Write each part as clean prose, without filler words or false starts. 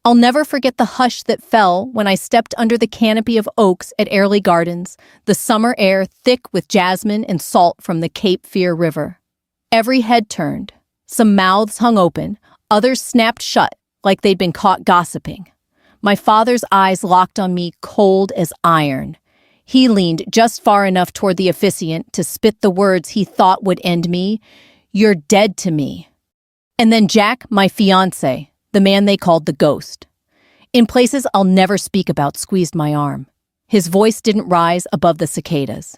I'll never forget the hush that fell when I stepped under the canopy of oaks at Airlie Gardens, the summer air thick with jasmine and salt from the Cape Fear River. Every head turned. Some mouths hung open, others snapped shut like they'd been caught gossiping. My father's eyes locked on me cold as iron. He leaned just far enough toward the officiant to spit the words he thought would end me. "You're dead to me." And then Jack, my fiancé, the man they called the ghost, in places I'll never speak about, squeezed my arm. His voice didn't rise above the cicadas.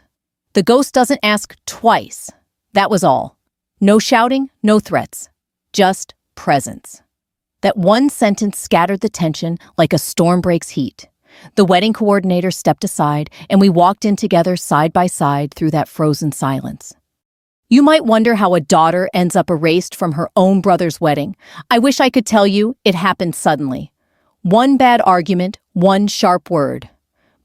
The ghost doesn't ask twice. That was all. No shouting, no threats. Just presence. That one sentence scattered the tension like a storm breaks heat. The wedding coordinator stepped aside, and we walked in together side by side through that frozen silence. You might wonder how a daughter ends up erased from her own brother's wedding. I wish I could tell you it happened suddenly. One bad argument, one sharp word.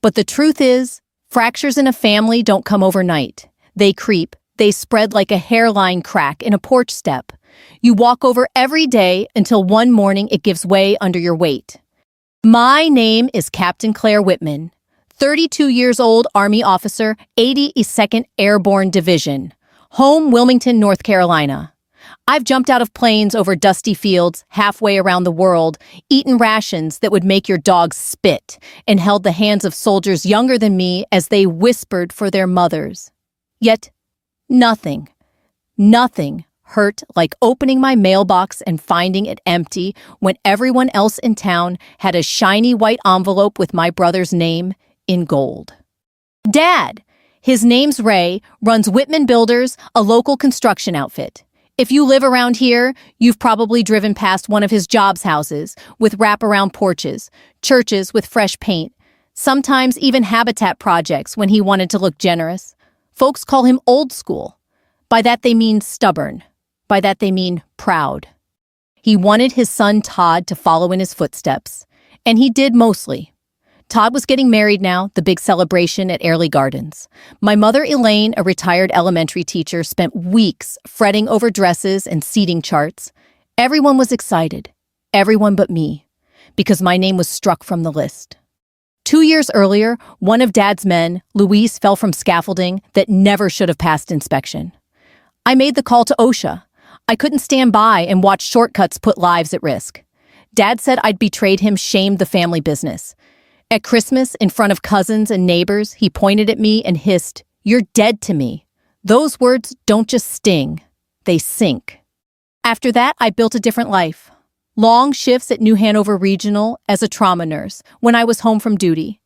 But the truth is, fractures in a family don't come overnight. They creep, they spread like a hairline crack in a porch step. You walk over every day until one morning it gives way under your weight. My name is Captain Claire Whitman, 32 years old Army officer, 82nd Airborne Division. Home, Wilmington, North Carolina. I've jumped out of planes over dusty fields halfway around the world, eaten rations that would make your dog spit, and held the hands of soldiers younger than me as they whispered for their mothers. Yet, nothing hurt like opening my mailbox and finding it empty when everyone else in town had a shiny white envelope with my brother's name in gold. Dad! His name's Ray, runs Whitman Builders, a local construction outfit. If you live around here, you've probably driven past one of his jobs houses with wraparound porches, churches with fresh paint, sometimes even habitat projects when he wanted to look generous. Folks call him old school. By that they mean stubborn. By that they mean proud. He wanted his son Todd to follow in his footsteps, and he did mostly. Todd was getting married now, the big celebration at Airlie Gardens. My mother, Elaine, a retired elementary teacher, spent weeks fretting over dresses and seating charts. Everyone was excited. Everyone but me. Because my name was struck from the list. 2 years earlier, one of Dad's men, Luis, fell from scaffolding that never should have passed inspection. I made the call to OSHA. I couldn't stand by and watch shortcuts put lives at risk. Dad said I'd betrayed him, shamed the family business. At Christmas, in front of cousins and neighbors, he pointed at me and hissed, "You're dead to me." Those words don't just sting, they sink. After that, I built a different life. Long shifts at New Hanover Regional as a trauma nurse when I was home from duty.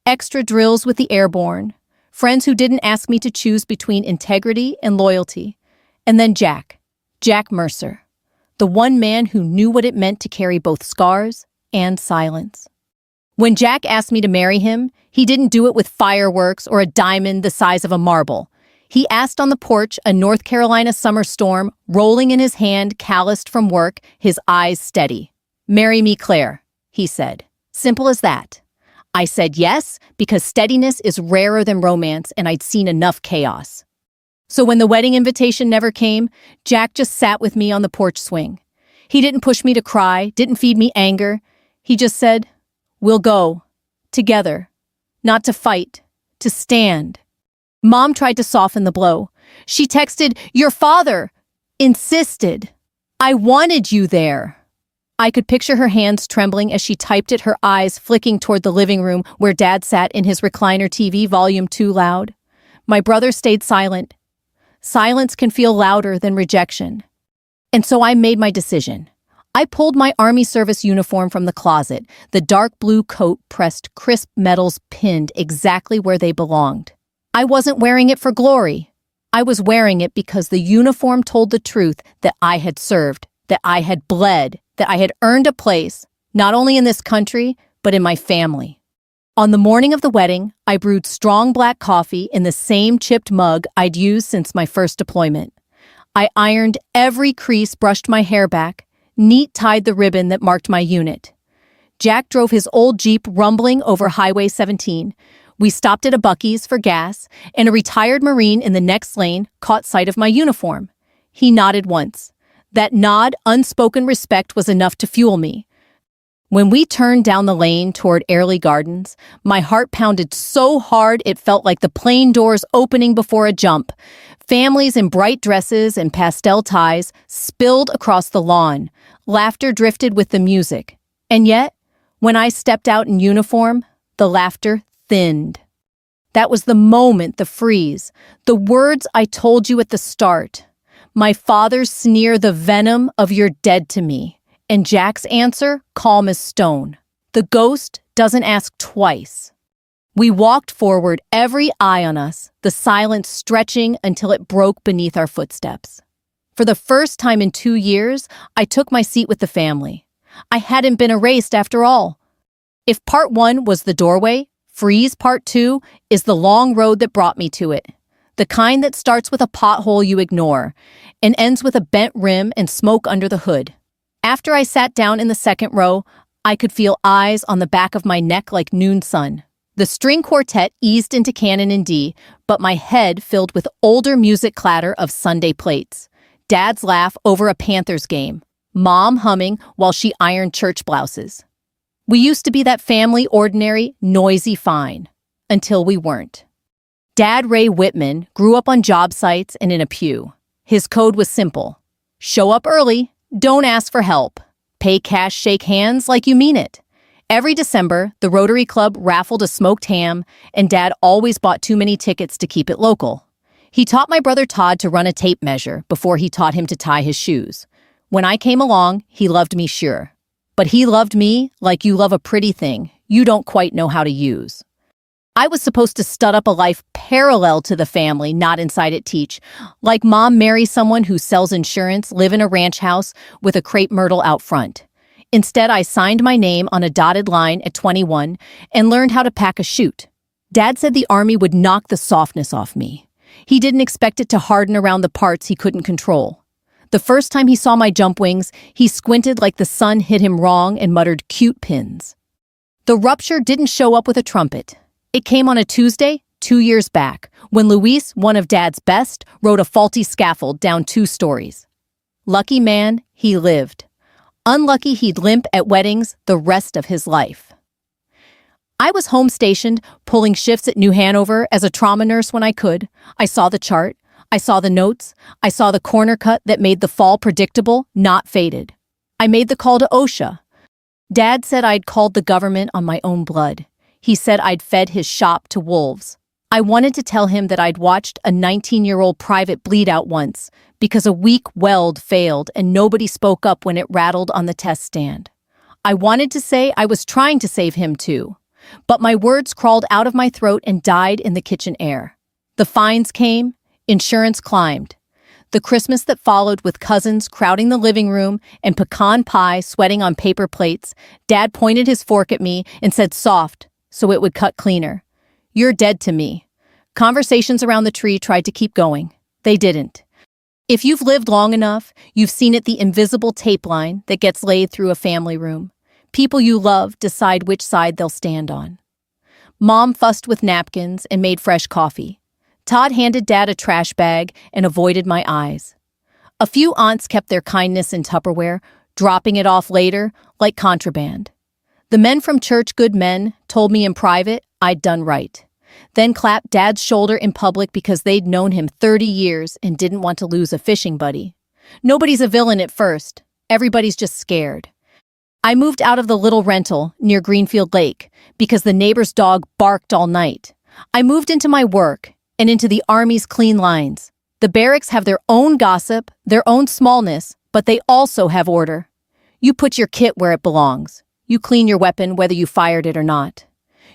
Extra drills with the airborne. Friends who didn't ask me to choose between integrity and loyalty. And then Jack Mercer. The one man who knew what it meant to carry both scars and silence. When Jack asked me to marry him, he didn't do it with fireworks or a diamond the size of a marble. He asked on the porch, a North Carolina summer storm, rolling in his hand, calloused from work, his eyes steady. "Marry me, Claire," he said. Simple as that. I said yes, because steadiness is rarer than romance, and I'd seen enough chaos. So when the wedding invitation never came, Jack just sat with me on the porch swing. He didn't push me to cry, didn't feed me anger. He just said, "We'll go. Together. Not to fight. To stand." Mom tried to soften the blow. She texted, "Your father insisted. I wanted you there." I could picture her hands trembling as she typed it, her eyes flicking toward the living room where Dad sat in his recliner TV, volume too loud. My brother stayed silent. Silence can feel louder than rejection. And so I made my decision. I pulled my Army service uniform from the closet, the dark blue coat pressed crisp metals pinned exactly where they belonged. I wasn't wearing it for glory. I was wearing it because the uniform told the truth that I had served, that I had bled, that I had earned a place, not only in this country, but in my family. On the morning of the wedding, I brewed strong black coffee in the same chipped mug I'd used since my first deployment. I ironed every crease, brushed my hair back, neat-tied the ribbon that marked my unit. Jack drove his old Jeep rumbling over Highway 17. We stopped at a Buc-ee's for gas, and a retired Marine in the next lane caught sight of my uniform. He nodded once. That nod, unspoken respect, was enough to fuel me. When we turned down the lane toward Airlie Gardens, my heart pounded so hard it felt like the plane doors opening before a jump. Families in bright dresses and pastel ties spilled across the lawn. Laughter drifted with the music. And yet, when I stepped out in uniform, the laughter thinned. That was the moment, the freeze, the words I told you at the start. My father's sneer, the venom of "you're dead to me." And Jack's answer, calm as stone. The ghost doesn't ask twice. We walked forward, every eye on us, the silence stretching until it broke beneath our footsteps. For the first time in 2 years, I took my seat with the family. I hadn't been erased after all. If part 1 was the doorway, Freeze part 2 is the long road that brought me to it. The kind that starts with a pothole you ignore and ends with a bent rim and smoke under the hood. After I sat down in the second row, I could feel eyes on the back of my neck like noon sun. The string quartet eased into canon in D, but my head filled with older music clatter of Sunday plates. Dad's laugh over a Panthers game. Mom humming while she ironed church blouses. We used to be that family, ordinary, noisy fine. Until we weren't. Dad Ray Whitman grew up on job sites and in a pew. His code was simple. Show up early, don't ask for help. Pay cash, shake hands like you mean it. Every December, the Rotary Club raffled a smoked ham, and Dad always bought too many tickets to keep it local. He taught my brother Todd to run a tape measure before he taught him to tie his shoes. When I came along, he loved me, sure. But he loved me like you love a pretty thing you don't quite know how to use. I was supposed to stud up a life parallel to the family, not inside it teach. Like Mom marry someone who sells insurance, live in a ranch house with a crepe myrtle out front. Instead, I signed my name on a dotted line at 21 and learned how to pack a chute. Dad said the Army would knock the softness off me. He didn't expect it to harden around the parts he couldn't control. The first time he saw my jump wings, he squinted like the sun hit him wrong and muttered, "Cute pins." The rupture didn't show up with a trumpet. It came on a Tuesday, 2 years back, when Luis, one of Dad's best, rode a faulty scaffold down 2 stories. Lucky man, he lived. Unlucky he'd limp at weddings the rest of his life. I was home stationed, pulling shifts at New Hanover as a trauma nurse when I could. I saw the chart. I saw the notes. I saw the corner cut that made the fall predictable, not faded. I made the call to OSHA. Dad said I'd called the government on my own blood. He said I'd fed his shop to wolves. I wanted to tell him that I'd watched a 19-year-old private bleed out once because a weak weld failed and nobody spoke up when it rattled on the test stand. I wanted to say I was trying to save him too, but my words crawled out of my throat and died in the kitchen air. The fines came. Insurance climbed. The Christmas that followed with cousins crowding the living room and pecan pie sweating on paper plates, Dad pointed his fork at me and said soft, so it would cut cleaner. "You're dead to me." Conversations around the tree tried to keep going. They didn't. If you've lived long enough, you've seen it, the invisible tape line that gets laid through a family room. People you love decide which side they'll stand on. Mom fussed with napkins and made fresh coffee. Todd handed Dad a trash bag and avoided my eyes. A few aunts kept their kindness in Tupperware, dropping it off later like contraband. The men from church, good men, told me in private I'd done right. Then clapped Dad's shoulder in public because they'd known him 30 years and didn't want to lose a fishing buddy. Nobody's a villain at first. Everybody's just scared. I moved out of the little rental near Greenfield Lake because the neighbor's dog barked all night. I moved into my work and into the Army's clean lines. The barracks have their own gossip, their own smallness, but they also have order. You put your kit where it belongs. You clean your weapon whether you fired it or not.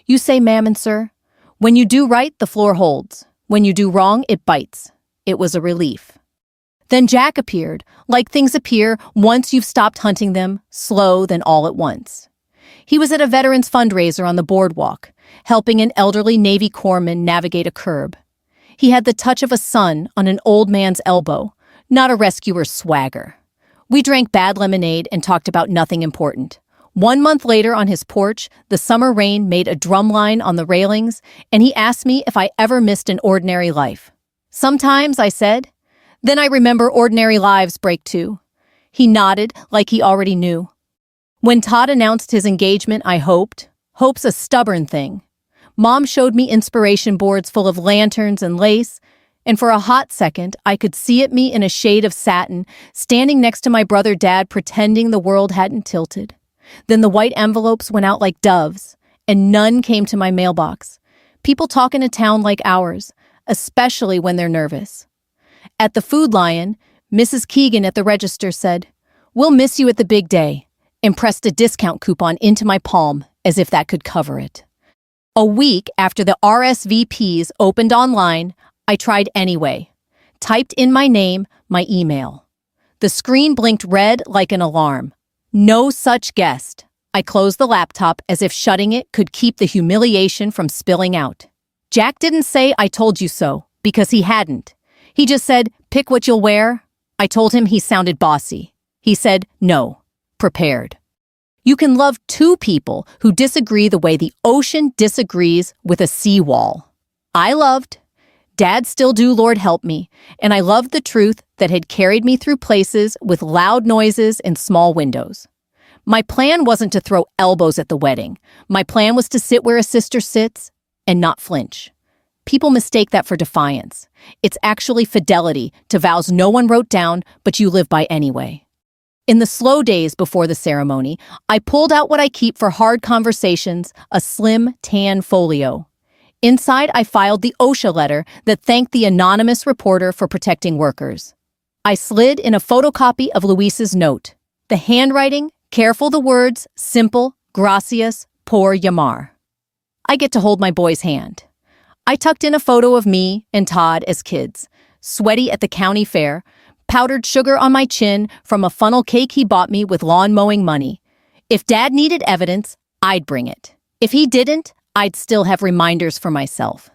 You say ma'am and sir. When you do right, the floor holds. When you do wrong, it bites. It was a relief. Then Jack appeared, like things appear once you've stopped hunting them, slow then all at once. He was at a veterans fundraiser on the boardwalk, helping an elderly Navy corpsman navigate a curb. He had the touch of a son on an old man's elbow, not a rescuer's swagger. We drank bad lemonade and talked about nothing important. 1 month later on his porch, the summer rain made a drumline on the railings, and he asked me if I ever missed an ordinary life. Sometimes, I said. Then I remember ordinary lives break too. He nodded like he already knew. When Todd announced his engagement, I hoped. Hope's a stubborn thing. Mom showed me inspiration boards full of lanterns and lace, and for a hot second, I could see it me in a shade of satin, standing next to my brother Dad pretending the world hadn't tilted. Then the white envelopes went out like doves, and none came to my mailbox. People talk in a town like ours, especially when they're nervous. At the Food Lion, Mrs. Keegan at the register said, "We'll miss you at the big day," and pressed a discount coupon into my palm as if that could cover it. A week after the RSVPs opened online, I tried anyway. Typed in my name, my email. The screen blinked red like an alarm. No such guest. I closed the laptop as if shutting it could keep the humiliation from spilling out. Jack didn't say "I told you so," because he hadn't. He just said, "Pick what you'll wear." I told him he sounded bossy. He said, "No, prepared." You can love two people who disagree the way the ocean disagrees with a seawall. I loved. Dad still do, Lord help me, and I loved the truth that had carried me through places with loud noises and small windows. My plan wasn't to throw elbows at the wedding. My plan was to sit where a sister sits and not flinch. People mistake that for defiance. It's actually fidelity to vows no one wrote down, but you live by anyway. In the slow days before the ceremony, I pulled out what I keep for hard conversations, a slim, tan folio. Inside, I filed the OSHA letter that thanked the anonymous reporter for protecting workers. I slid in a photocopy of Luis's note. The handwriting, careful the words, simple, gracias, por llamar. I get to hold my boy's hand. I tucked in a photo of me and Todd as kids, sweaty at the county fair, powdered sugar on my chin from a funnel cake he bought me with lawn mowing money. If Dad needed evidence, I'd bring it. If he didn't, I'd still have reminders for myself.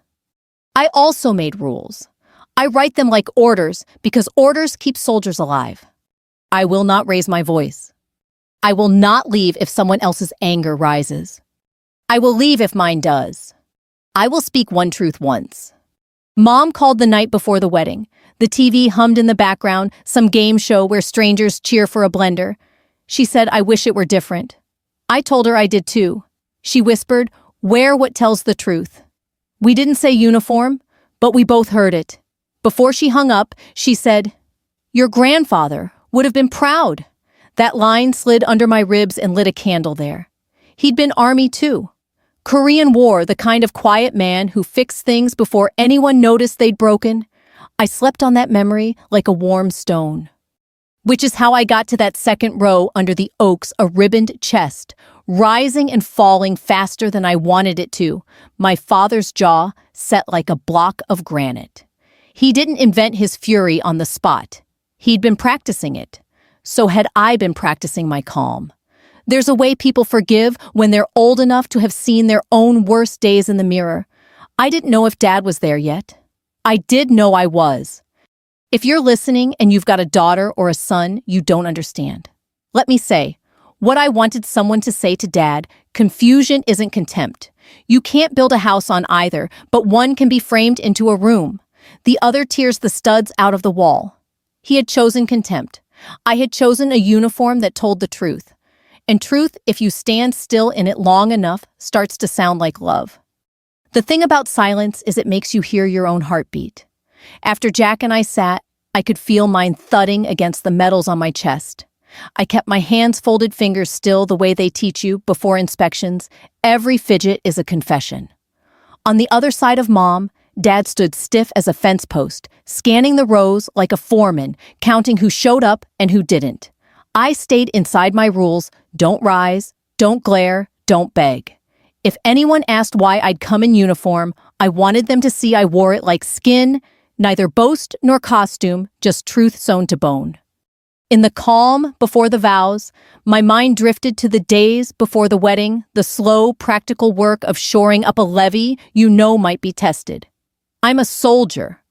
I also made rules. I write them like orders because orders keep soldiers alive. I will not raise my voice. I will not leave if someone else's anger rises. I will leave if mine does. I will speak one truth once. Mom called the night before the wedding. The TV hummed in the background, some game show where strangers cheer for a blender. She said, "I wish it were different." I told her I did too. She whispered, "Wear what tells the truth." We didn't say uniform, but we both heard it. Before she hung up, she said, "Your grandfather would have been proud." That line slid under my ribs and lit a candle there. He'd been Army too. Korean War, the kind of quiet man who fixed things before anyone noticed they'd broken. I slept on that memory like a warm stone. Which is how I got to that second row under the oaks, a ribboned chest, rising and falling faster than I wanted it to, my father's jaw set like a block of granite. He didn't invent his fury on the spot. He'd been practicing it. So had I been practicing my calm. There's a way people forgive when they're old enough to have seen their own worst days in the mirror. I didn't know if Dad was there yet. I did know I was. If you're listening and you've got a daughter or a son you don't understand, let me say, what I wanted someone to say to Dad, confusion isn't contempt. You can't build a house on either, but one can be framed into a room. The other tears the studs out of the wall. He had chosen contempt. I had chosen a uniform that told the truth. And truth, if you stand still in it long enough, starts to sound like love. The thing about silence is it makes you hear your own heartbeat. After Jack and I sat, I could feel mine thudding against the metals on my chest. I kept my hands folded fingers still the way they teach you before inspections. Every fidget is a confession. On the other side of Mom, Dad stood stiff as a fence post, scanning the rows like a foreman, counting who showed up and who didn't. I stayed inside my rules: don't rise, don't glare, don't beg. If anyone asked why I'd come in uniform, I wanted them to see I wore it like skin, neither boast nor costume, just truth sewn to bone. In the calm before the vows, my mind drifted to the days before the wedding, the slow, practical work of shoring up a levee you know might be tested. I'm a soldier.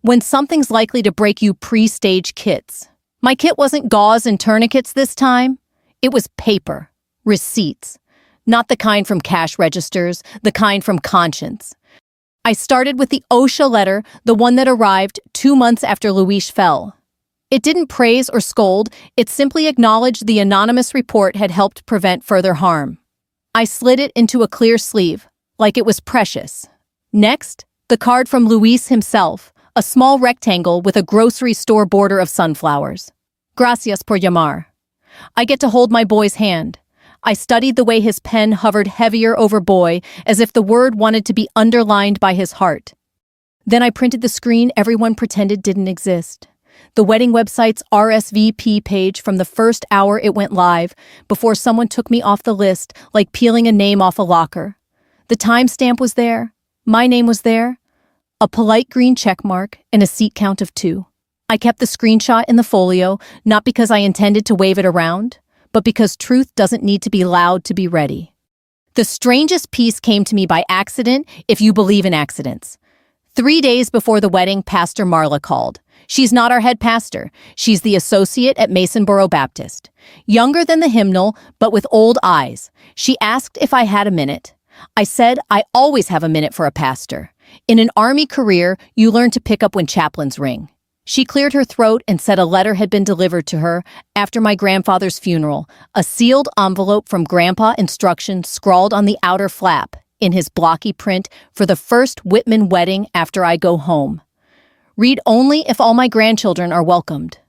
When something's likely to break you pre-stage kits. My kit wasn't gauze and tourniquets this time. It was paper, receipts. Not the kind from cash registers, the kind from conscience. I started with the OSHA letter, the one that arrived 2 months after Luis fell. It didn't praise or scold, it simply acknowledged the anonymous report had helped prevent further harm. I slid it into a clear sleeve, like it was precious. Next, the card from Luis himself, a small rectangle with a grocery store border of sunflowers. Gracias por llamar. I get to hold my boy's hand. I studied the way his pen hovered heavier over boy, as if the word wanted to be underlined by his heart. Then I printed the screen everyone pretended didn't exist. The wedding website's RSVP page from the first hour it went live, before someone took me off the list, like peeling a name off a locker. The timestamp was there. My name was there. A polite green check mark and a seat count of 2. I kept the screenshot in the folio, not because I intended to wave it around, but because truth doesn't need to be loud to be ready. The strangest piece came to me by accident, if you believe in accidents. 3 days before the wedding, Pastor Marla called. She's not our head pastor. She's the associate at Masonboro Baptist. Younger than the hymnal, but with old eyes. She asked if I had a minute. I said I always have a minute for a pastor. In an army career, you learn to pick up when chaplains ring. She cleared her throat and said a letter had been delivered to her after my grandfather's funeral, a sealed envelope from Grandpa instructions scrawled on the outer flap, in his blocky print, for the first Whitman wedding after I go home. Read only if all my grandchildren are welcomed.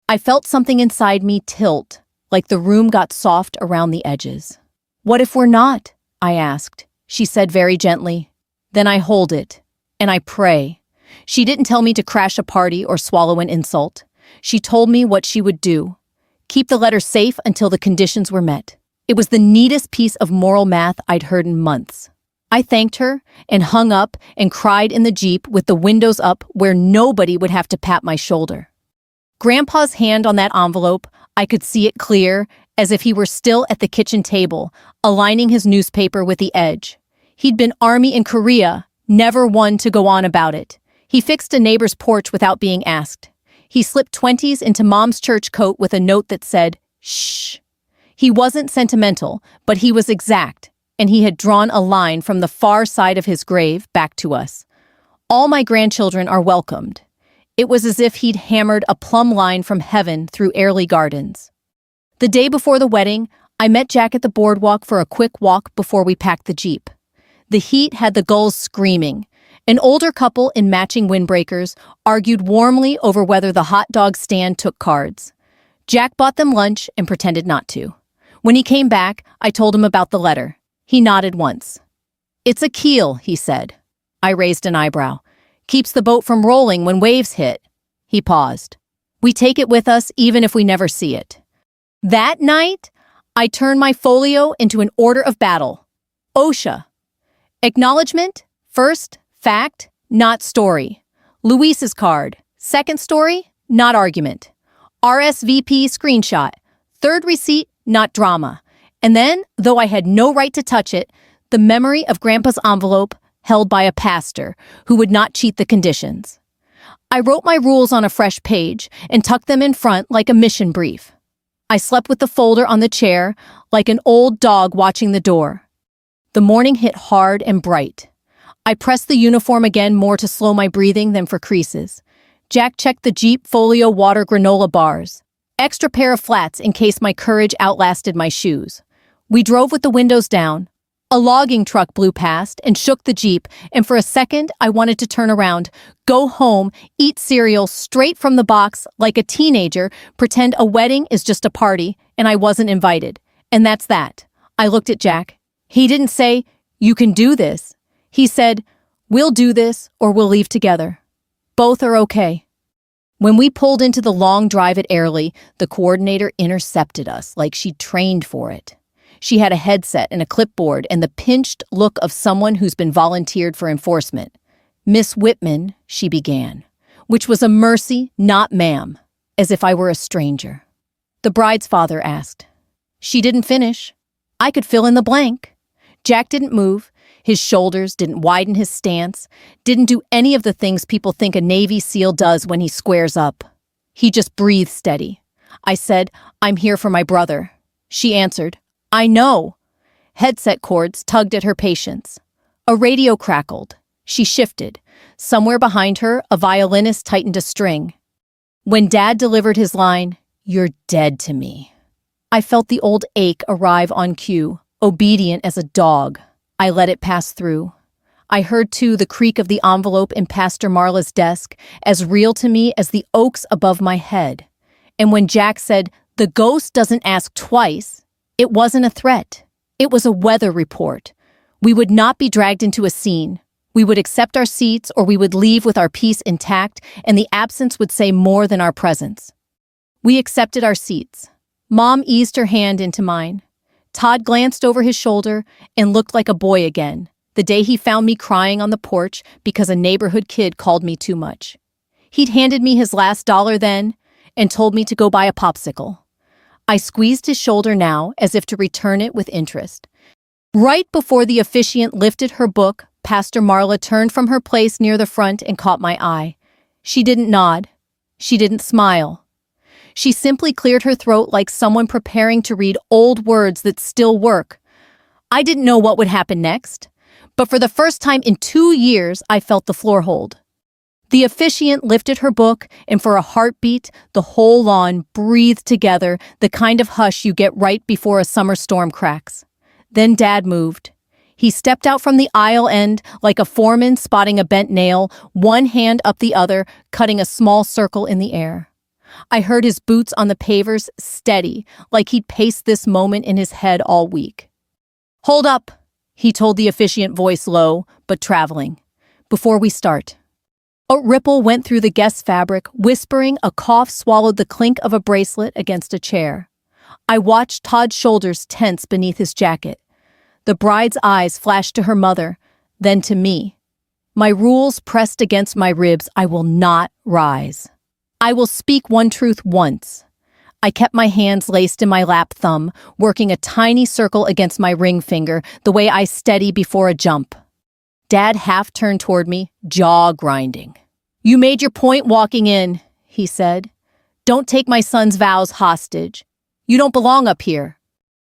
I felt something inside me tilt, like the room got soft around the edges. What if we're not? I asked. She said very gently. Then I hold it, and I pray. She didn't tell me to crash a party or swallow an insult. She told me what she would do. Keep the letter safe until the conditions were met. It was the neatest piece of moral math I'd heard in months. I thanked her and hung up and cried in the Jeep with the windows up where nobody would have to pat my shoulder. Grandpa's hand on that envelope, I could see it clear, as if he were still at the kitchen table, aligning his newspaper with the edge. He'd been Army in Korea, never one to go on about it. He fixed a neighbor's porch without being asked. He slipped 20s into Mom's church coat with a note that said, "Shh." He wasn't sentimental, but he was exact, and he had drawn a line from the far side of his grave back to us. All my grandchildren are welcomed. It was as if he'd hammered a plumb line from heaven through Airlie Gardens. The day before the wedding, I met Jack at the boardwalk for a quick walk before we packed the Jeep. The heat had the gulls screaming. An older couple in matching windbreakers argued warmly over whether the hot dog stand took cards. Jack bought them lunch and pretended not to. When he came back, I told him about the letter. He nodded once. "It's a keel," he said. I raised an eyebrow. "Keeps the boat from rolling when waves hit." He paused. "We take it with us even if we never see it." That night, I turned my folio into an order of battle. OSHA. Acknowledgement. First, fact, not story. Luis's card. Second story, not argument. RSVP screenshot. Third receipt, not drama. And then, though I had no right to touch it, the memory of Grandpa's envelope held by a pastor who would not cheat the conditions. I wrote my rules on a fresh page and tucked them in front like a mission brief. I slept with the folder on the chair like an old dog watching the door. The morning hit hard and bright. I pressed the uniform again more to slow my breathing than for creases. Jack checked the Jeep folio water granola bars. Extra pair of flats in case my courage outlasted my shoes. We drove with the windows down. A logging truck blew past and shook the Jeep, and for a second I wanted to turn around, go home, eat cereal straight from the box like a teenager, pretend a wedding is just a party and I wasn't invited. And that's that. I looked at Jack. He didn't say, "You can do this." He said, "We'll do this or we'll leave together. Both are okay." When we pulled into the long drive at Airlie, the coordinator intercepted us like she'd trained for it. She had a headset and a clipboard and the pinched look of someone who's been volunteered for enforcement. "Miss Whitman," she began, which was a mercy, not ma'am, as if I were a stranger. The bride's father asked. She didn't finish. I could fill in the blank. Jack didn't move. His shoulders didn't widen his stance, didn't do any of the things people think a Navy SEAL does when he squares up. He just breathed steady. I said, "I'm here for my brother." She answered, "I know." Headset cords tugged at her patience. A radio crackled. She shifted. Somewhere behind her, a violinist tightened a string. When Dad delivered his line, "You're dead to me," I felt the old ache arrive on cue, obedient as a dog. I let it pass through. I heard, too, the creak of the envelope in Pastor Marla's desk, as real to me as the oaks above my head. And when Jack said, "The ghost doesn't ask twice," it wasn't a threat. It was a weather report. We would not be dragged into a scene. We would accept our seats, or we would leave with our peace intact, and the absence would say more than our presence. We accepted our seats. Mom eased her hand into mine. Todd glanced over his shoulder and looked like a boy again, the day he found me crying on the porch because a neighborhood kid called me too much. He'd handed me his last dollar then and told me to go buy a popsicle. I squeezed his shoulder now as if to return it with interest. Right before the officiant lifted her book, Pastor Marla turned from her place near the front and caught my eye. She didn't nod. She didn't smile. She simply cleared her throat like someone preparing to read old words that still work. I didn't know what would happen next, but for the first time in 2 years, I felt the floor hold. The officiant lifted her book, and for a heartbeat, the whole lawn breathed together, the kind of hush you get right before a summer storm cracks. Then Dad moved. He stepped out from the aisle end like a foreman spotting a bent nail, one hand up the other, cutting a small circle in the air. I heard his boots on the pavers steady, like he'd paced this moment in his head all week. "Hold up," he told the officiant, voice low, but traveling. "Before we start." A ripple went through the guest fabric, whispering. A cough swallowed the clink of a bracelet against a chair. I watched Todd's shoulders tense beneath his jacket. The bride's eyes flashed to her mother, then to me. My rules pressed against my ribs. I will not rise. I will speak one truth once. I kept my hands laced in my lap thumb, working a tiny circle against my ring finger, the way I steady before a jump. Dad half turned toward me, jaw grinding. "You made your point walking in," he said. "Don't take my son's vows hostage. You don't belong up here."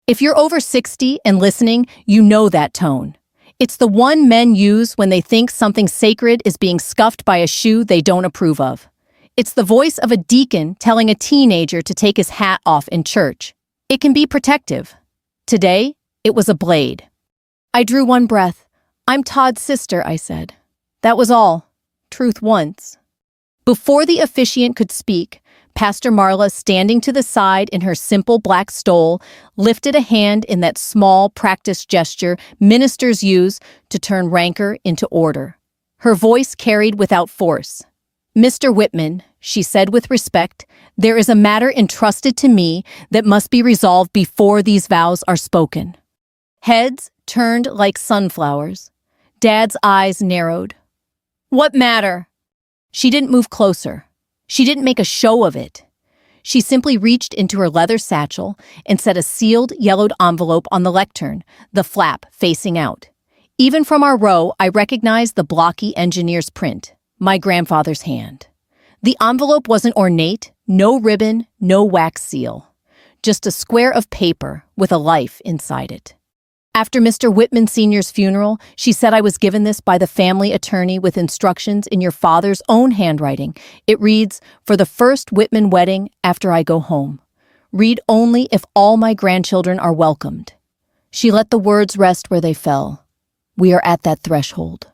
If you're over 60 and listening, you know that tone. It's the one men use when they think something sacred is being scuffed by a shoe they don't approve of. It's the voice of a deacon telling a teenager to take his hat off in church. It can be protective. Today, it was a blade. I drew one breath. "I'm Todd's sister," I said. That was all. Truth once. Before the officiant could speak, Pastor Marla, standing to the side in her simple black stole, lifted a hand in that small, practiced gesture ministers use to turn rancor into order. Her voice carried without force. "Mr. Whitman," she said with respect, "there is a matter entrusted to me that must be resolved before these vows are spoken." Heads turned like sunflowers. Dad's eyes narrowed. "What matter?" She didn't move closer. She didn't make a show of it. She simply reached into her leather satchel and set a sealed, yellowed envelope on the lectern, the flap facing out. Even from our row, I recognized the blocky engineer's print. My grandfather's hand. The envelope wasn't ornate, no ribbon, no wax seal. Just a square of paper with a life inside it. After Mr. Whitman Sr.'s funeral, she said I was given this by the family attorney with instructions in your father's own handwriting. It reads, "For the first Whitman wedding after I go home. Read only if all my grandchildren are welcomed." She let the words rest where they fell. We are at that threshold.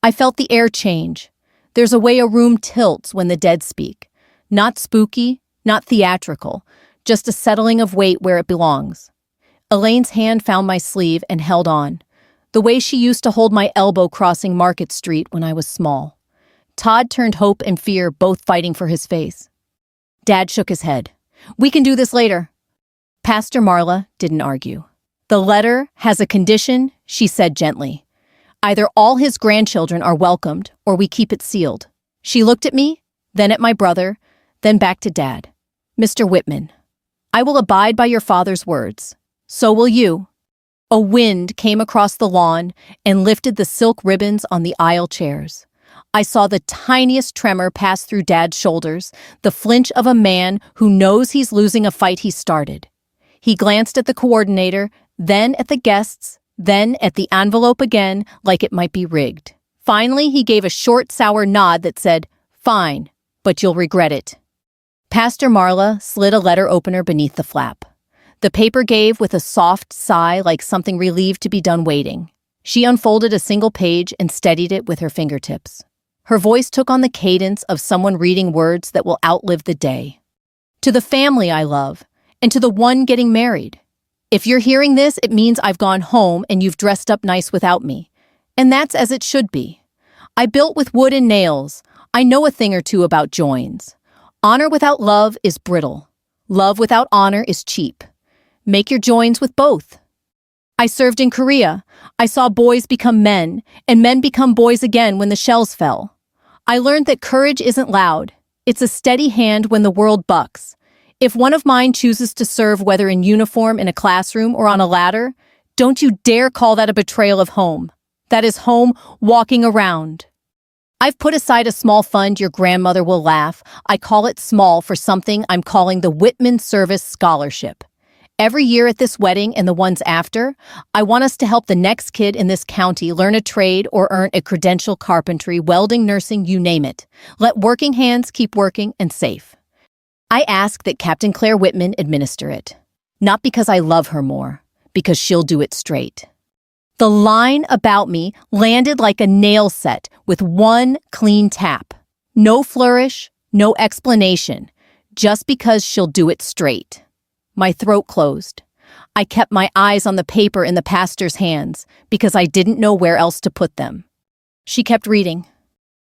I felt the air change. There's a way a room tilts when the dead speak. Not spooky, not theatrical, just a settling of weight where it belongs. Elaine's hand found my sleeve and held on, the way she used to hold my elbow crossing Market Street when I was small. Todd turned hope and fear, both fighting for his face. Dad shook his head. "We can do this later." Pastor Marla didn't argue. "The letter has a condition," she said gently. "Either all his grandchildren are welcomed, or we keep it sealed." She looked at me, then at my brother, then back to Dad. "Mr. Whitman, I will abide by your father's words. So will you." A wind came across the lawn and lifted the silk ribbons on the aisle chairs. I saw the tiniest tremor pass through Dad's shoulders, the flinch of a man who knows he's losing a fight he started. He glanced at the coordinator, then at the guests, then at the envelope again, like it might be rigged. Finally, he gave a short, sour nod that said, "Fine, but you'll regret it." Pastor Marla slid a letter opener beneath the flap. The paper gave with a soft sigh like something relieved to be done waiting. She unfolded a single page and steadied it with her fingertips. Her voice took on the cadence of someone reading words that will outlive the day. To the family I love, and to the one getting married. If you're hearing this, it means I've gone home and you've dressed up nice without me. And that's as it should be. I built with wood and nails. I know a thing or two about joins. Honor without love is brittle. Love without honor is cheap. Make your joins with both. I served in Korea. I saw boys become men, and men become boys again when the shells fell. I learned that courage isn't loud. It's a steady hand when the world bucks. If one of mine chooses to serve, whether in uniform in a classroom or on a ladder, don't you dare call that a betrayal of home. That is home walking around. I've put aside a small fund, your grandmother will laugh. I call it small for something I'm calling the Whitman Service Scholarship. Every year at this wedding and the ones after, I want us to help the next kid in this county learn a trade or earn a credential: carpentry, welding, nursing, you name it. Let working hands keep working and safe. I ask that Captain Claire Whitman administer it. Not because I love her more, because she'll do it straight. The line about me landed like a nail set with one clean tap. No flourish, no explanation, just because she'll do it straight. My throat closed. I kept my eyes on the paper in the pastor's hands because I didn't know where else to put them. She kept reading.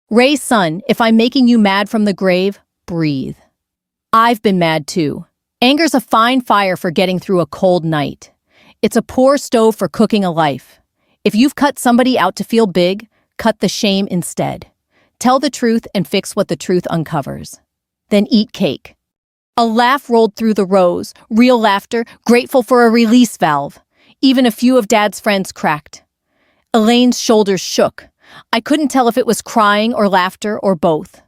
Ray's son, if I'm making you mad from the grave, breathe. I've been mad too. Anger's a fine fire for getting through a cold night. It's a poor stove for cooking a life. If you've cut somebody out to feel big, cut the shame instead. Tell the truth and fix what the truth uncovers. Then eat cake. A laugh rolled through the rows, real laughter, grateful for a release valve. Even a few of Dad's friends cracked. Elaine's shoulders shook. I couldn't tell if it was crying or laughter or both.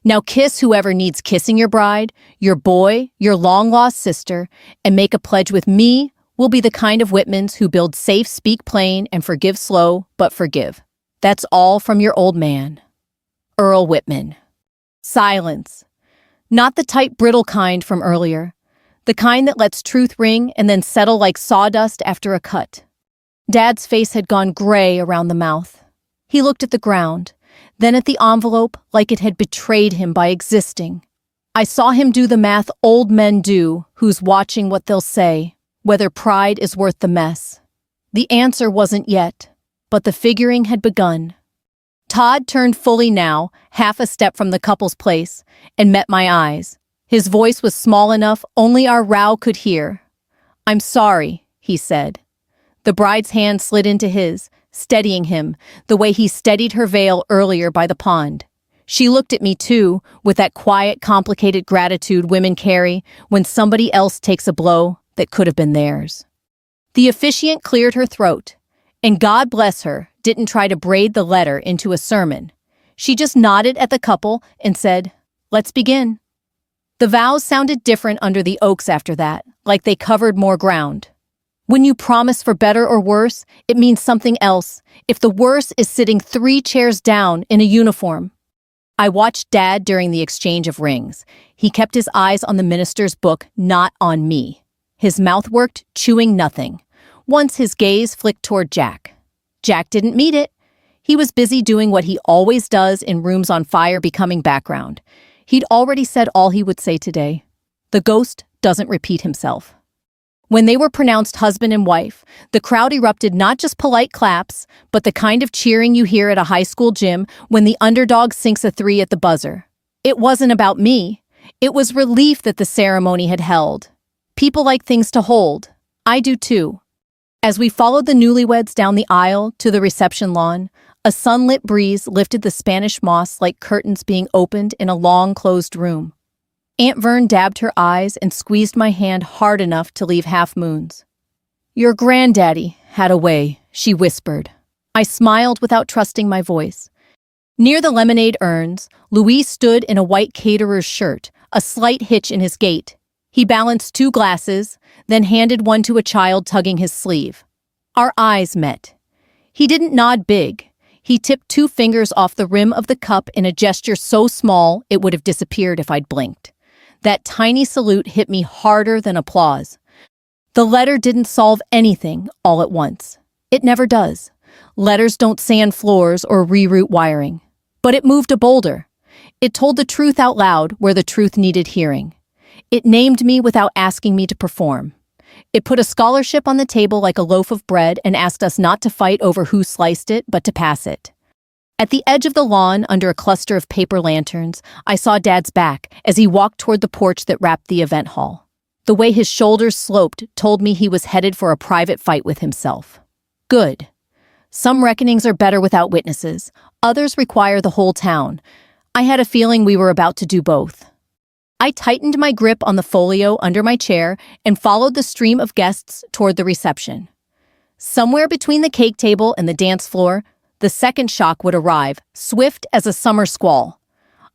Now kiss whoever needs kissing, your bride, your boy, your long-lost sister, and make a pledge with me. We'll be the kind of Whitmans who build safe, speak plain, and forgive slow, but forgive. That's all from your old man. Earl Whitman. Silence. Not the tight, brittle kind from earlier. The kind that lets truth ring and then settle like sawdust after a cut. Dad's face had gone gray around the mouth. He looked at the ground, then at the envelope like it had betrayed him by existing. I saw him do the math old men do, who's watching what they'll say, whether pride is worth the mess. The answer wasn't yet, but the figuring had begun. Todd turned fully now, half a step from the couple's place, and met my eyes. His voice was small enough only our row could hear. I'm sorry, he said. The bride's hand slid into his, steadying him, the way he steadied her veil earlier by the pond. She looked at me too, with that quiet, complicated gratitude women carry when somebody else takes a blow that could have been theirs. The officiant cleared her throat, and God bless her, didn't try to braid the letter into a sermon. She just nodded at the couple and said, "Let's begin." The vows sounded different under the oaks after that, like they covered more ground. When you promise for better or worse, it means something else, if the worse is sitting 3 chairs down in a uniform. I watched Dad during the exchange of rings. He kept his eyes on the minister's book, not on me. His mouth worked, chewing nothing. Once his gaze flicked toward Jack. Jack didn't meet it. He was busy doing what he always does in rooms on fire, becoming background. He'd already said all he would say today. The ghost doesn't repeat himself. When they were pronounced husband and wife, the crowd erupted, not just polite claps, but the kind of cheering you hear at a high school gym when the underdog sinks a 3 at the buzzer. It wasn't about me. It was relief that the ceremony had held. People like things to hold. I do too. As we followed the newlyweds down the aisle to the reception lawn, a sunlit breeze lifted the Spanish moss like curtains being opened in a long, closed room. Aunt Vern dabbed her eyes and squeezed my hand hard enough to leave half moons. "Your granddaddy had a way," she whispered. I smiled without trusting my voice. Near the lemonade urns, Louis stood in a white caterer's shirt, a slight hitch in his gait. He balanced 2 glasses, then handed one to a child tugging his sleeve. Our eyes met. He didn't nod big. He tipped 2 fingers off the rim of the cup in a gesture so small it would have disappeared if I'd blinked. That tiny salute hit me harder than applause. The letter didn't solve anything all at once. It never does. Letters don't sand floors or reroute wiring. But it moved a boulder. It told the truth out loud where the truth needed hearing. It named me without asking me to perform. It put a scholarship on the table like a loaf of bread and asked us not to fight over who sliced it, but to pass it. At the edge of the lawn, under a cluster of paper lanterns, I saw Dad's back as he walked toward the porch that wrapped the event hall. The way his shoulders sloped told me he was headed for a private fight with himself. Good. Some reckonings are better without witnesses. Others require the whole town. I had a feeling we were about to do both. I tightened my grip on the folio under my chair and followed the stream of guests toward the reception. Somewhere between the cake table and the dance floor, the second shock would arrive, swift as a summer squall.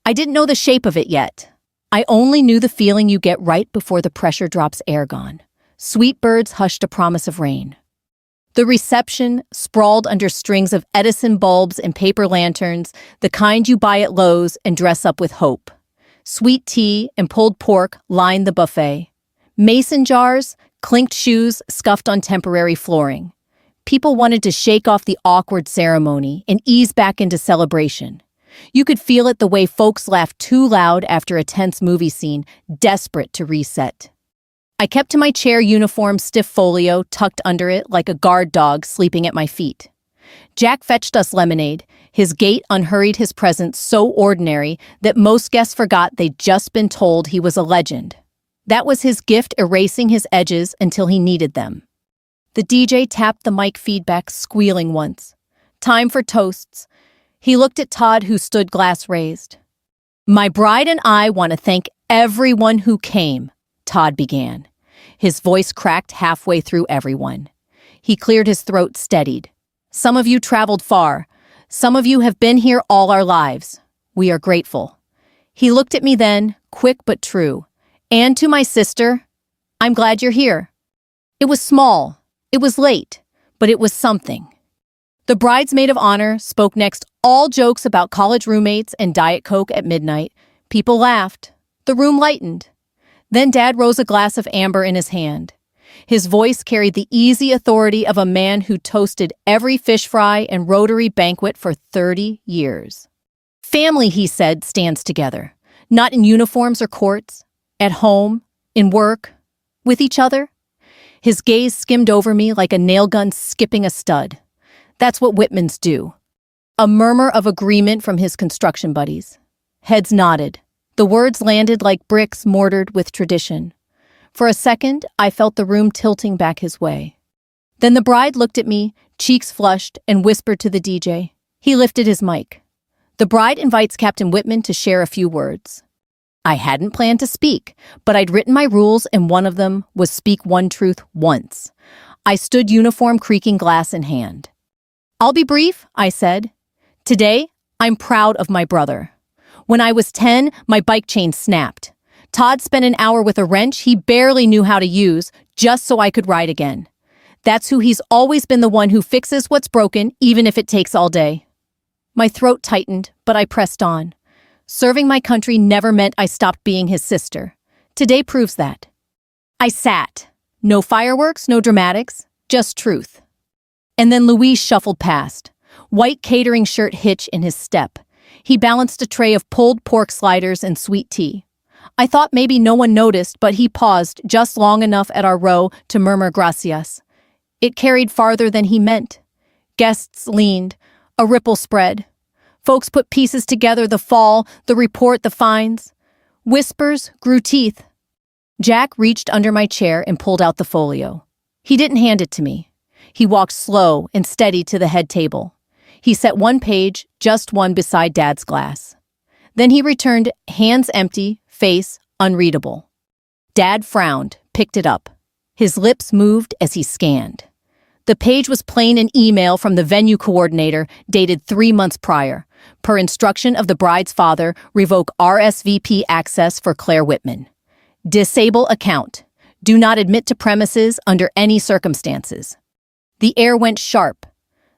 I didn't know the shape of it yet. I only knew the feeling you get right before the pressure drops ergon. Sweet birds hushed a promise of rain. The reception, sprawled under strings of Edison bulbs and paper lanterns, the kind you buy at Lowe's and dress up with hope. Sweet tea and pulled pork lined the buffet. Mason jars, clinked shoes scuffed on temporary flooring. People wanted to shake off the awkward ceremony and ease back into celebration. You could feel it the way folks laughed too loud after a tense movie scene, desperate to reset. I kept to my chair uniform, stiff folio tucked under it like a guard dog sleeping at my feet. Jack fetched us lemonade. His gait unhurried his presence so ordinary that most guests forgot they'd just been told he was a legend. That was his gift, erasing his edges until he needed them. The DJ tapped the mic feedback, squealing once. Time for toasts. He looked at Todd, who stood glass raised. My bride and I want to thank everyone who came, Todd began. His voice cracked halfway through everyone. He cleared his throat, steadied. Some of you traveled far. Some of you have been here all our lives. We are grateful. He looked at me then, quick but true. And to my sister, I'm glad you're here. It was small. It was late, but it was something. The bridesmaid of honor spoke next, all jokes about college roommates and Diet Coke at midnight. People laughed. The room lightened. Then Dad rose, a glass of amber in his hand. His voice carried the easy authority of a man who toasted every fish fry and Rotary banquet for 30 years. Family, he said, stands together, not in uniforms or courts, at home, in work, with each other. His gaze skimmed over me like a nail gun skipping a stud. That's what Whitmans do. A murmur of agreement from his construction buddies. Heads nodded. The words landed like bricks mortared with tradition. For a second, I felt the room tilting back his way. Then the bride looked at me, cheeks flushed, and whispered to the DJ. He lifted his mic. The bride invites Captain Whitman to share a few words. I hadn't planned to speak, but I'd written my rules, and one of them was speak one truth once. I stood, uniform creaking, glass in hand. I'll be brief, I said. Today, I'm proud of my brother. When I was 10, my bike chain snapped. Todd spent an hour with a wrench he barely knew how to use, just so I could ride again. That's who he's always been, the one who fixes what's broken, even if it takes all day. My throat tightened, but I pressed on. Serving my country never meant I stopped being his sister. Today proves that. I sat. No fireworks, no dramatics, just truth. And then Louise shuffled past, white catering shirt hitch in his step. He balanced a tray of pulled pork sliders and sweet tea. I thought maybe no one noticed, but he paused just long enough at our row to murmur gracias. It carried farther than he meant. Guests leaned. A ripple spread. Folks put pieces together, the fall, the report, the fines. Whispers grew teeth. Jack reached under my chair and pulled out the folio. He didn't hand it to me. He walked slow and steady to the head table. He set one page, just one, beside Dad's glass. Then he returned, hands empty, face unreadable. Dad frowned, picked it up. His lips moved as he scanned. The page was plain, an email from the venue coordinator dated 3 months prior. Per instruction of the bride's father, revoke RSVP access for Claire Whitman. Disable account. Do not admit to premises under any circumstances. The air went sharp.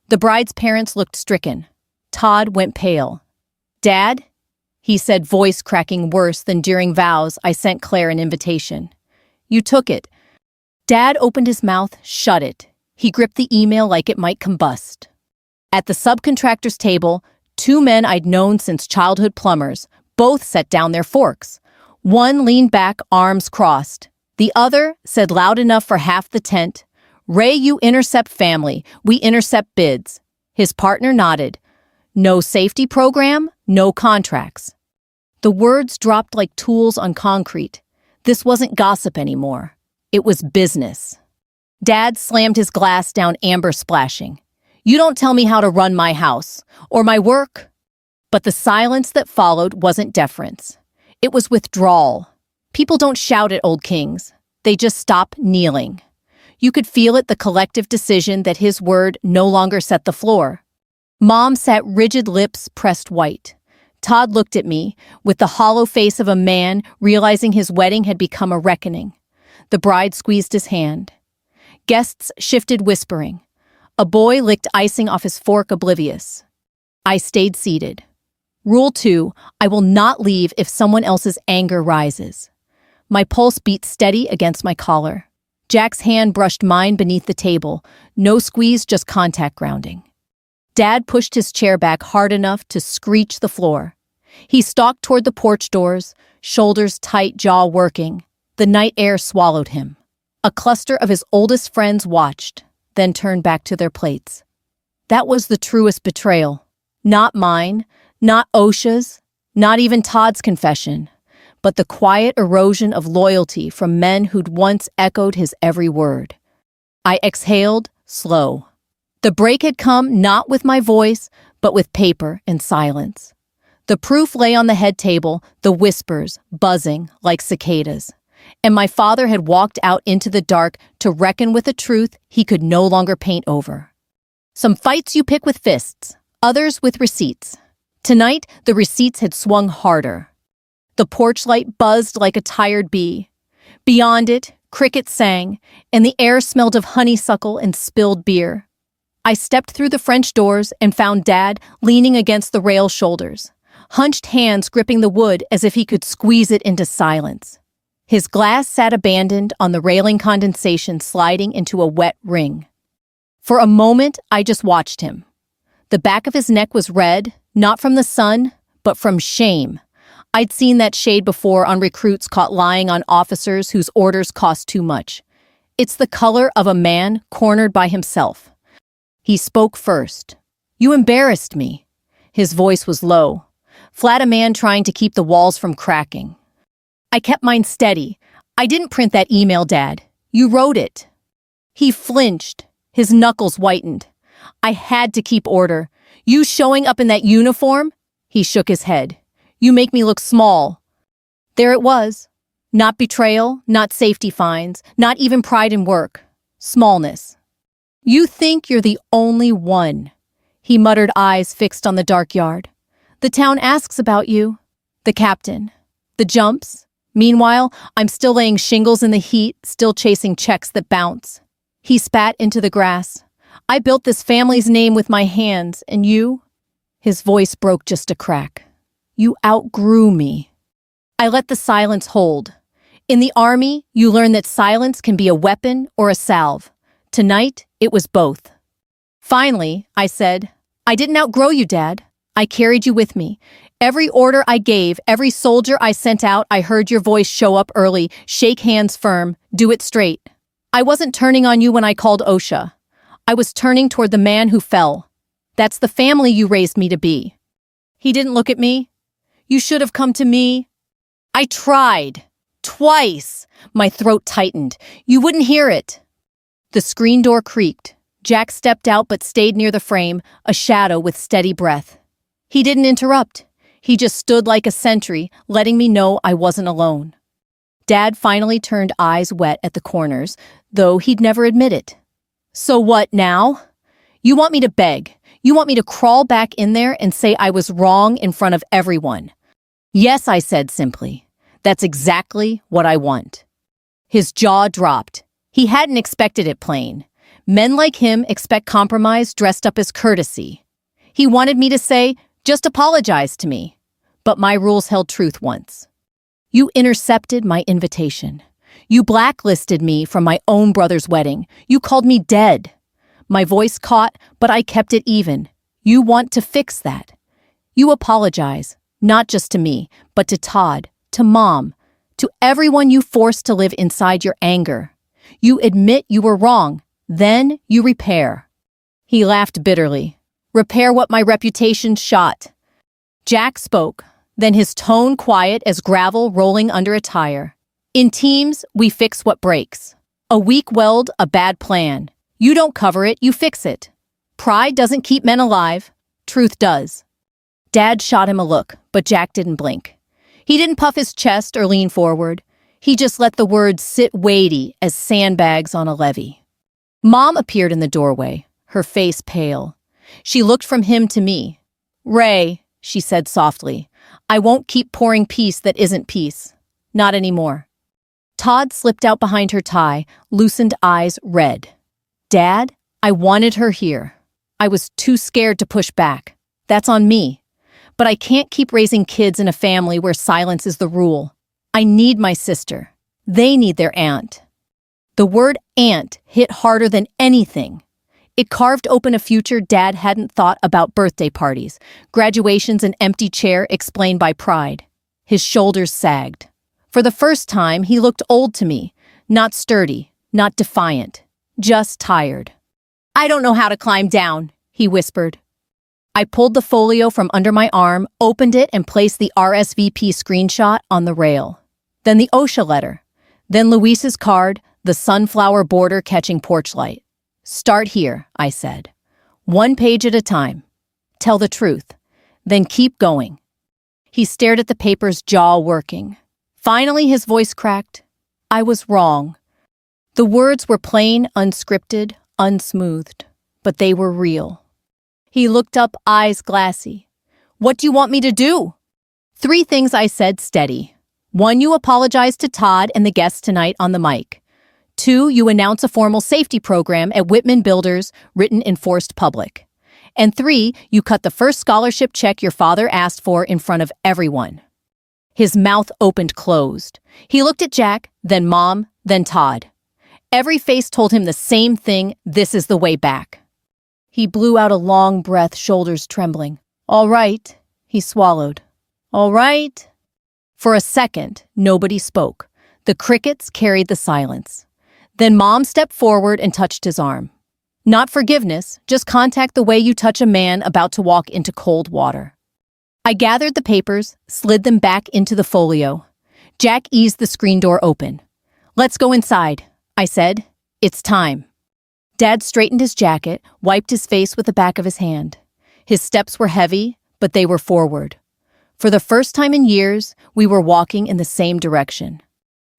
The bride's parents looked stricken. Todd went pale. Dad? he said, voice cracking worse than during vows I sent Claire an invitation. You took it. Dad opened his mouth, shut it. He gripped the email like it might combust. At the subcontractor's table, two men I'd known since childhood plumbers both set down their forks. One leaned back, arms crossed. The other said loud enough for half the tent, "Ray, you intercept family, we intercept bids." His partner nodded. No safety program, no contracts. The words dropped like tools on concrete. This wasn't gossip anymore. It was business. Dad slammed his glass down, amber splashing. You don't tell me how to run my house, or my work. But the silence that followed wasn't deference. It was withdrawal. People don't shout at old kings. They just stop kneeling. You could feel it, the collective decision that his word no longer set the floor. Mom sat rigid, lips pressed white. Todd looked at me with the hollow face of a man realizing his wedding had become a reckoning. The bride squeezed his hand. Guests shifted, whispering. A boy licked icing off his fork, oblivious. I stayed seated. Rule 2, I will not leave if someone else's anger rises. My pulse beat steady against my collar. Jack's hand brushed mine beneath the table. No squeeze, just contact grounding. Dad pushed his chair back hard enough to screech the floor. He stalked toward the porch doors, shoulders tight, jaw working. The night air swallowed him. A cluster of his oldest friends watched, then turned back to their plates. That was the truest betrayal. Not mine, not OSHA's, not even Todd's confession, but the quiet erosion of loyalty from men who'd once echoed his every word. I exhaled, slow. The break had come not with my voice, but with paper and silence. The proof lay on the head table, the whispers buzzing like cicadas. And my father had walked out into the dark to reckon with a truth he could no longer paint over. Some fights you pick with fists, others with receipts. Tonight, the receipts had swung harder. The porch light buzzed like a tired bee. Beyond it, crickets sang, and the air smelled of honeysuckle and spilled beer. I stepped through the French doors and found Dad leaning against the rail shoulders, hunched hands gripping the wood as if he could squeeze it into silence. His glass sat abandoned on the railing, condensation sliding into a wet ring. For a moment, I just watched him. The back of his neck was red, not from the sun, but from shame. I'd seen that shade before on recruits caught lying on officers whose orders cost too much. It's the color of a man cornered by himself. He spoke first. You embarrassed me. His voice was low, flat, a man trying to keep the walls from cracking. I kept mine steady. I didn't print that email, Dad. You wrote it. He flinched. His knuckles whitened. I had to keep order. You showing up in that uniform? He shook his head. You make me look small. There it was. Not betrayal, not safety fines, not even pride in work. Smallness. You think you're the only one. He muttered, eyes fixed on the dark yard. The town asks about you. The captain. The jumps. Meanwhile, I'm still laying shingles in the heat, still chasing checks that bounce. He spat into the grass. I built this family's name with my hands, and you? His voice broke just a crack. You outgrew me. I let the silence hold. In the army, you learn that silence can be a weapon or a salve. Tonight, it was both. Finally, I said, I didn't outgrow you, Dad. I carried you with me. Every order I gave, every soldier I sent out, I heard your voice show up early, shake hands firm, do it straight. I wasn't turning on you when I called OSHA. I was turning toward the man who fell. That's the family you raised me to be. He didn't look at me. You should have come to me. I tried. Twice. My throat tightened. You wouldn't hear it. The screen door creaked. Jack stepped out but stayed near the frame, a shadow with steady breath. He didn't interrupt. He just stood like a sentry, letting me know I wasn't alone. Dad finally turned, eyes wet at the corners, though he'd never admit it. So what now? You want me to beg? You want me to crawl back in there and say I was wrong in front of everyone? Yes, I said simply. That's exactly what I want. His jaw dropped. He hadn't expected it plain. Men like him expect compromise dressed up as courtesy. He wanted me to say, just apologize to me. But my rules held truth once. You intercepted my invitation. You blacklisted me from my own brother's wedding. You called me dead. My voice caught, but I kept it even. You want to fix that. You apologize, not just to me, but to Todd, to Mom, to everyone you forced to live inside your anger. You admit you were wrong, then you repair. He laughed bitterly. Repair what my reputation shot. Jack spoke, then his tone quiet as gravel rolling under a tire. In teams, we fix what breaks. A weak weld, a bad plan. You don't cover it, you fix it. Pride doesn't keep men alive. Truth does. Dad shot him a look, but Jack didn't blink. He didn't puff his chest or lean forward. He just let the words sit weighty as sandbags on a levee. Mom appeared in the doorway, her face pale. She looked from him to me. "Ray," she said softly, "I won't keep pouring peace that isn't peace. Not anymore." Todd slipped out behind her tie, loosened eyes red. "Dad, I wanted her here. I was too scared to push back. That's on me. But I can't keep raising kids in a family where silence is the rule. I need my sister. They need their aunt." The word aunt hit harder than anything. It carved open a future Dad hadn't thought about: birthday parties, graduations, an empty chair explained by pride. His shoulders sagged. For the first time, he looked old to me, not sturdy, not defiant, just tired. "I don't know how to climb down," he whispered. I pulled the folio from under my arm, opened it, and placed the RSVP screenshot on the rail. Then the OSHA letter. Then Luis's card, the sunflower border catching porch light. "Start here," I said. "One page at a time. Tell the truth. Then keep going." He stared at the paper's jaw working. Finally, his voice cracked. I was wrong. The words were plain, unscripted, unsmoothed, but they were real. He looked up, eyes glassy. "What do you want me to do?" 3 things, I said, steady. 1, you apologize to Todd and the guests tonight on the mic. 2, you announce a formal safety program at Whitman Builders, written enforced public. And 3, you cut the first scholarship check your father asked for in front of everyone. His mouth opened closed. He looked at Jack, then Mom, then Todd. Every face told him the same thing: this is the way back. He blew out a long breath, shoulders trembling. "All right," he swallowed. "All right." For a second, nobody spoke. The crickets carried the silence. Then Mom stepped forward and touched his arm. "Not forgiveness, just contact the way you touch a man about to walk into cold water." I gathered the papers, slid them back into the folio. Jack eased the screen door open. "Let's go inside," I said. "It's time." Dad straightened his jacket, wiped his face with the back of his hand. His steps were heavy, but they were forward. For the first time in years, we were walking in the same direction.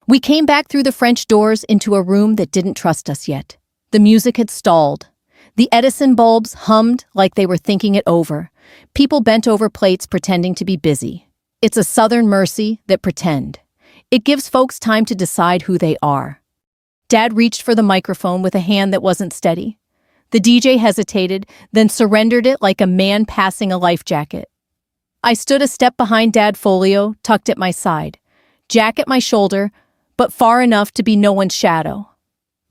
We came back through the French doors into a room that didn't trust us yet. The music had stalled. The Edison bulbs hummed like they were thinking it over. People bent over plates pretending to be busy. It's a Southern mercy that pretend. It gives folks time to decide who they are. Dad reached for the microphone with a hand that wasn't steady. The DJ hesitated, then surrendered it like a man passing a life jacket. I stood a step behind Dad, folio tucked at my side, Jack at my shoulder, but far enough to be no one's shadow.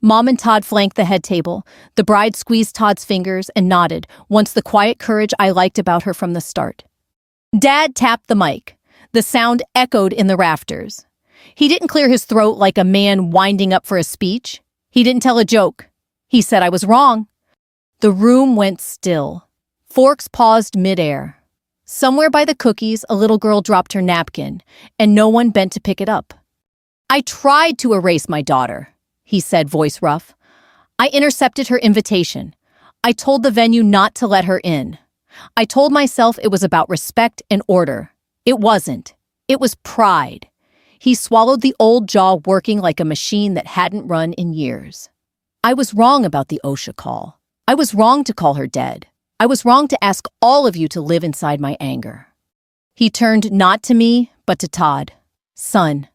Mom and Todd flanked the head table. The bride squeezed Todd's fingers and nodded, once the quiet courage I liked about her from the start. Dad tapped the mic. The sound echoed in the rafters. He didn't clear his throat like a man winding up for a speech. He didn't tell a joke. He said I was wrong. The room went still. Forks paused midair. Somewhere by the cookies, a little girl dropped her napkin, and no one bent to pick it up. "I tried to erase my daughter," he said, voice rough. "I intercepted her invitation. I told the venue not to let her in. I told myself it was about respect and order. It wasn't. It was pride." He swallowed, the old jaw working like a machine that hadn't run in years. "I was wrong about the OSHA call. I was wrong to call her dead. I was wrong to ask all of you to live inside my anger." He turned not to me, but to Todd. "Son,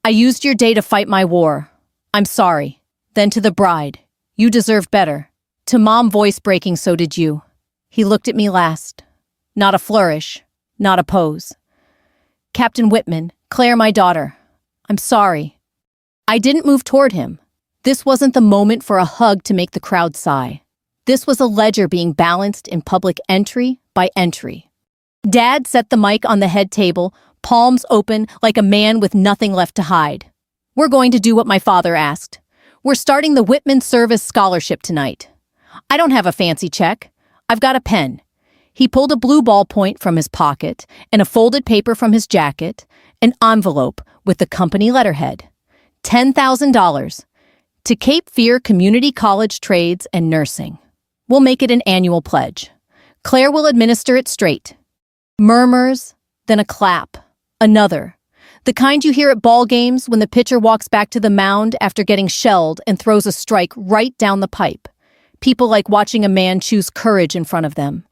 I used your day to fight my war. I'm sorry." Then to the bride. "You deserve better." To Mom, voice breaking, "So did you." He looked at me last. Not a flourish, not a pose. Captain Whitman, Claire, my daughter. I'm sorry. I didn't move toward him. This wasn't the moment for a hug to make the crowd sigh. This was a ledger being balanced in public entry by entry. Dad set the mic on the head table, palms open like a man with nothing left to hide. We're going to do what my father asked. We're starting the Whitman Service Scholarship tonight. I don't have a fancy check. I've got a pen. He pulled a blue ballpoint from his pocket and a folded paper from his jacket, an envelope with the company letterhead. $10,000 to Cape Fear Community College Trades and Nursing. We'll make it an annual pledge. Claire will administer it straight. Murmurs, then a clap. Another. The kind you hear at ball games when the pitcher walks back to the mound after getting shelled and throws a strike right down the pipe. People like watching a man choose courage in front of them.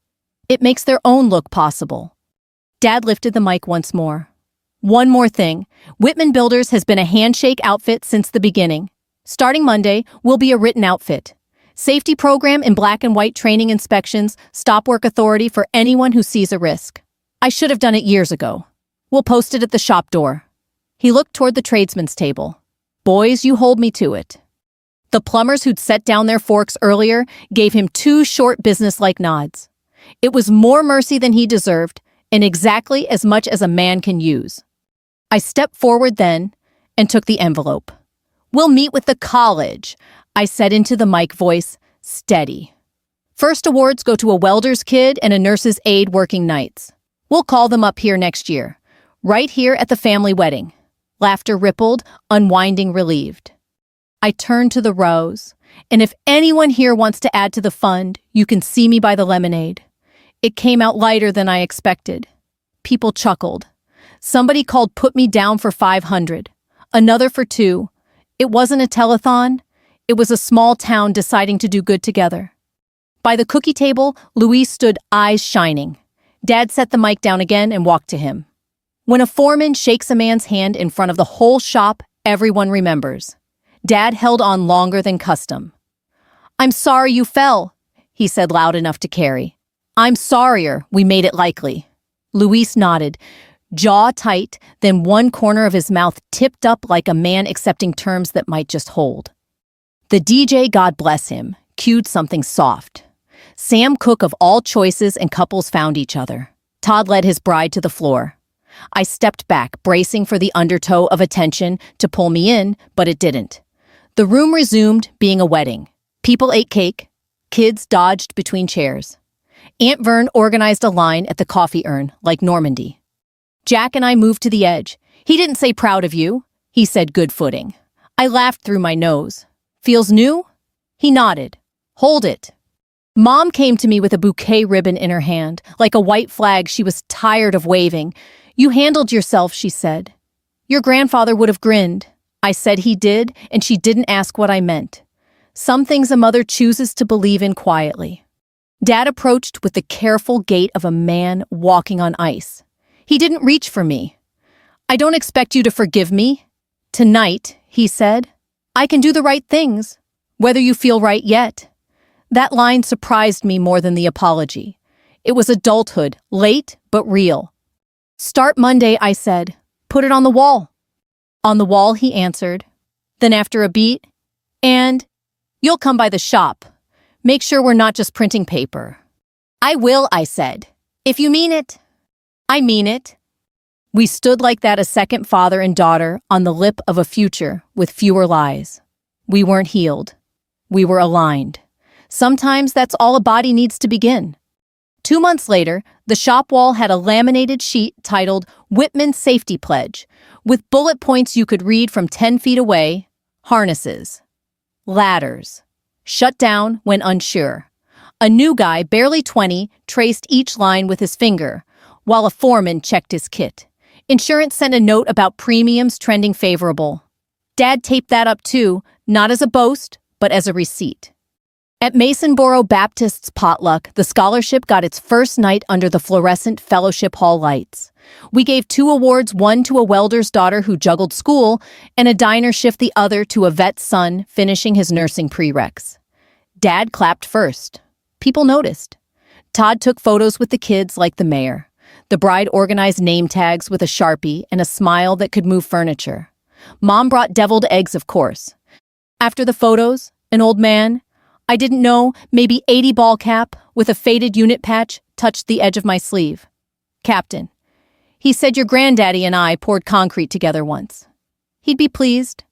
It makes their own look possible. Dad lifted the mic once more. One more thing. Whitman Builders has been a handshake outfit since the beginning. Starting Monday, we'll be a written outfit. Safety program in black and white training inspections, stop work authority for anyone who sees a risk. I should have done it years ago. We'll post it at the shop door. He looked toward the tradesman's table. Boys, you hold me to it. The plumbers who'd set down their forks earlier gave him 2 short businesslike nods. It was more mercy than he deserved, and exactly as much as a man can use. I stepped forward then and took the envelope. We'll meet with the college, I said into the mic voice, steady. First awards go to a welder's kid and a nurse's aide working nights. We'll call them up here next year, right here at the family wedding. Laughter rippled, unwinding relieved. I turned to the rows, and if anyone here wants to add to the fund, you can see me by the lemonade. It came out lighter than I expected. People chuckled. Somebody called put me down for 500, another for 2. It wasn't a telethon. It was a small town deciding to do good together. By the cookie table, Louise stood, eyes shining. Dad set the mic down again and walked to him. When a foreman shakes a man's hand in front of the whole shop, everyone remembers. Dad held on longer than custom. I'm sorry you fell, he said loud enough to carry. I'm sorrier we made it likely. Luis nodded, jaw tight, then one corner of his mouth tipped up like a man accepting terms that might just hold. The DJ, God bless him, cued something soft. Sam Cooke of all choices and couples found each other. Todd led his bride to the floor. I stepped back, bracing for the undertow of attention to pull me in, but it didn't. The room resumed being a wedding. People ate cake. Kids dodged between chairs. Aunt Vern organized a line at the coffee urn, like Normandy. Jack and I moved to the edge. He didn't say proud of you. He said good footing. I laughed through my nose. Feels new? He nodded. Hold it. Mom came to me with a bouquet ribbon in her hand, like a white flag she was tired of waving. You handled yourself, she said. Your grandfather would have grinned. I said he did, and she didn't ask what I meant. Some things a mother chooses to believe in quietly. Dad approached with the careful gait of a man walking on ice. He didn't reach for me. I don't expect you to forgive me. Tonight, he said, I can do the right things, whether you feel right yet. That line surprised me more than the apology. It was adulthood, late but real. Start Monday, I said. Put it on the wall. On the wall, he answered. Then after a beat, and you'll come by the shop. Make sure we're not just printing paper. I will, I said. If you mean it. I mean it. We stood like that, a second father and daughter, on the lip of a future with fewer lies. We weren't healed. We were aligned. Sometimes that's all a body needs to begin. 2 months later, the shop wall had a laminated sheet titled Whitman Safety Pledge, with bullet points you could read from 10 feet away. Harnesses. Ladders. Shut down when unsure. A new guy, barely 20, traced each line with his finger, while a foreman checked his kit. Insurance sent a note about premiums trending favorable. Dad taped that up too, not as a boast, but as a receipt. At Masonboro Baptist's potluck, the scholarship got its first night under the fluorescent fellowship hall lights. We gave 2 awards, one to a welder's daughter who juggled school, and a diner shift the other to a vet's son finishing his nursing prereqs. Dad clapped first. People noticed. Todd took photos with the kids like the mayor. The bride organized name tags with a Sharpie and a smile that could move furniture. Mom brought deviled eggs, of course. After the photos, an old man, I didn't know, maybe 80 ball cap with a faded unit patch, touched the edge of my sleeve. Captain, he said your granddaddy and I poured concrete together once. He'd be pleased.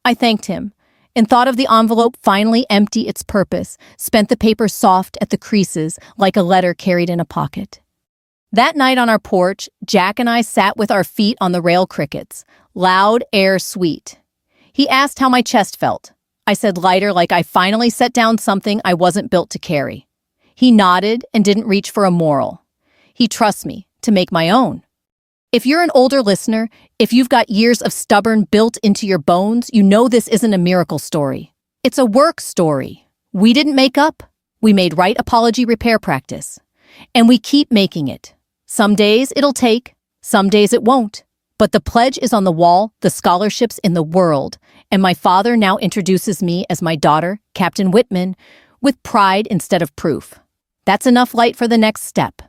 I thanked him and thought of the envelope finally empty its purpose, spent the paper soft at the creases like a letter carried in a pocket. That night on our porch, Jack and I sat with our feet on the rail crickets, loud air sweet. He asked how my chest felt. I said lighter, like I finally set down something I wasn't built to carry. He nodded and didn't reach for a moral. He trusts me to make my own. If you're an older listener, if you've got years of stubborn built into your bones, you know this isn't a miracle story. It's a work story. We didn't make up. We made right apology repair practice. And we keep making it. Some days it'll take, some days it won't. But the pledge is on the wall, the scholarship's in the world, and my father now introduces me as my daughter, Captain Whitman, with pride instead of proof. That's enough light for the next step.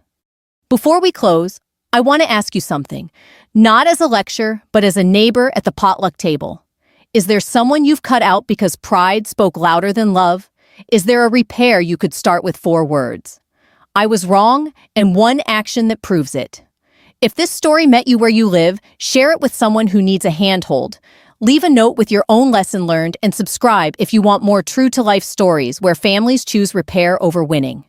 Before we close, I want to ask you something, not as a lecture, but as a neighbor at the potluck table. Is there someone you've cut out because pride spoke louder than love? Is there a repair you could start with 4 words? I was wrong, and one action that proves it. If this story met you where you live, share it with someone who needs a handhold. Leave a note with your own lesson learned and subscribe if you want more true-to-life stories where families choose repair over winning.